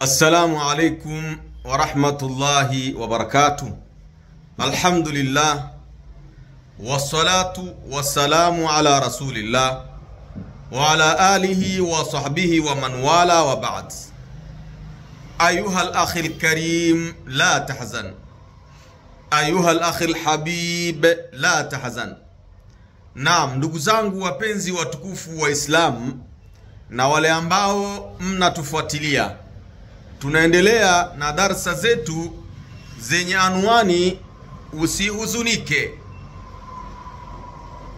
السلام عليكم ورحمة الله وبركاته. الحمد لله والصلاة والسلام على رسول الله وعلى آله وصحبه ومن والاه وبعد. أيها الأخ الكريم لا تحزن، أيها الأخ الحبيب لا تحزن. Naam, ndugu zangu wapenzi watukufu wa Islam na wale ambao mnatufuatilia, tunaendelea na darsa zetu zenye anwani usihuzunike.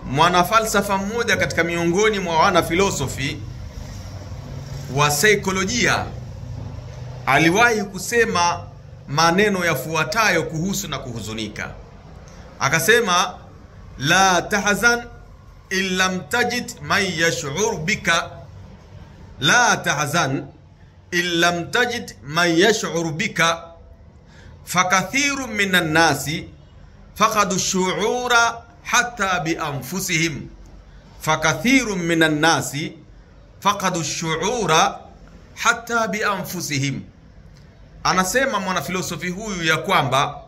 Mwana falsafa mmoja katika miongoni mwa wana filosofi wa saikolojia aliwahi kusema maneno yafuatayo kuhusu na kuhuzunika. Akasema, la tahzan illam tajid man yash'ur bika, la tahzan illam tajid man yash'ur bika, fakathiru minan nasi faqadu shu'ura hatta bi anfusihim, fakathiru minan nasi faqadu shu'ura hatta bi anfusihim. Anasema mwanafilosofi huyu ya kwamba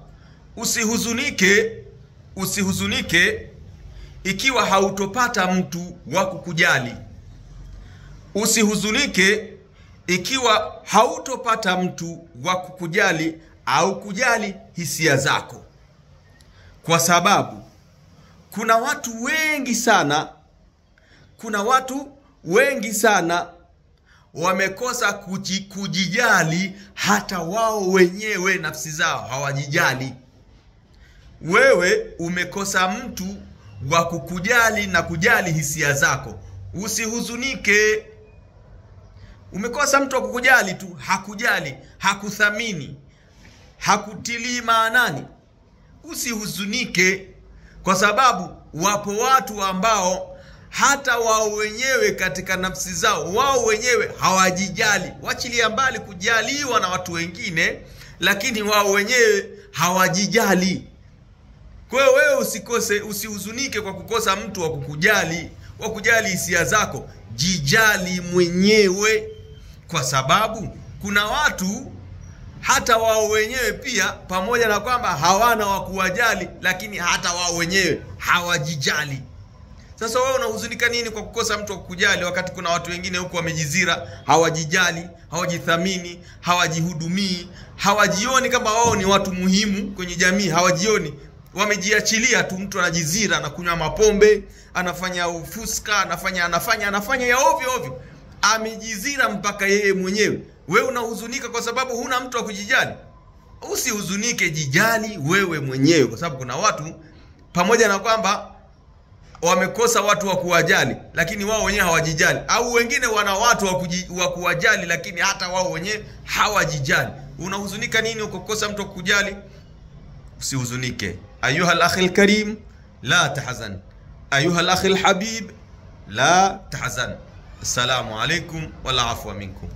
usihuzunike ikiwa hautopata mtu wa kukujali. Usihuzunike ikiwa hautopata mtu wa kukujali au kujali hisia zako. Kwa sababu kuna watu wengi sana wamekosa kujijali, hata wao wenyewe nafsi zao hawajijali. Wewe umekosa mtu wa kukujali na kujali hisia zako, usihuzunike. Umekosa mtu wa kukujali tu, hakujali, hakuthamini, hakutilii maanani, usihuzunike. Kwa sababu wapo watu ambao hata wao wenyewe katika nafsi zao, wao wenyewe hawajijali. Wachilia mbali kujaliwa na watu wengine, lakini wao wenyewe hawajijali. Kwa hiyo wewe usihuzunike kwa kukosa mtu wa kukujali, wa kujali hisia zako. Jijali mwenyewe, kwa sababu kuna watu hata wao wenyewe pia, pamoja na kwamba hawana wa kuwajali, lakini hata wao wenyewe hawajijali. Sasa wewe unahuzunika nini kwa kukosa mtu wa kukujali, wakati kuna watu wengine huko wamejizira, hawajijali, hawajithamini, hawajihudumii, hawajioni kama wao ni watu muhimu kwenye jamii, hawajioni. Wamejiachilia tu, mtu anajizira, anakunywa mapombe, anafanya ufuska, anafanya ya ovyo. Amejizira mpaka yeye mwenyewe. Wewe unahuzunika kwa sababu huna mtu wa kujijali. Usihuzunike, jijali wewe mwenyewe, kwa sababu kuna watu pamoja na kwamba wamekosa watu wa kuwajali, lakini wao wenyewe hawajijali. Au wengine wana watu wa kuwajali, lakini hata wao wenyewe hawajijali. Unahuzunika nini ukokosa mtu wa kujali? usihuzunike. Ayuha al-akhi al-karim la tahzan, ayuha al-akhi al-habib la tahzan. Assalamu alaikum wal afwa minkum.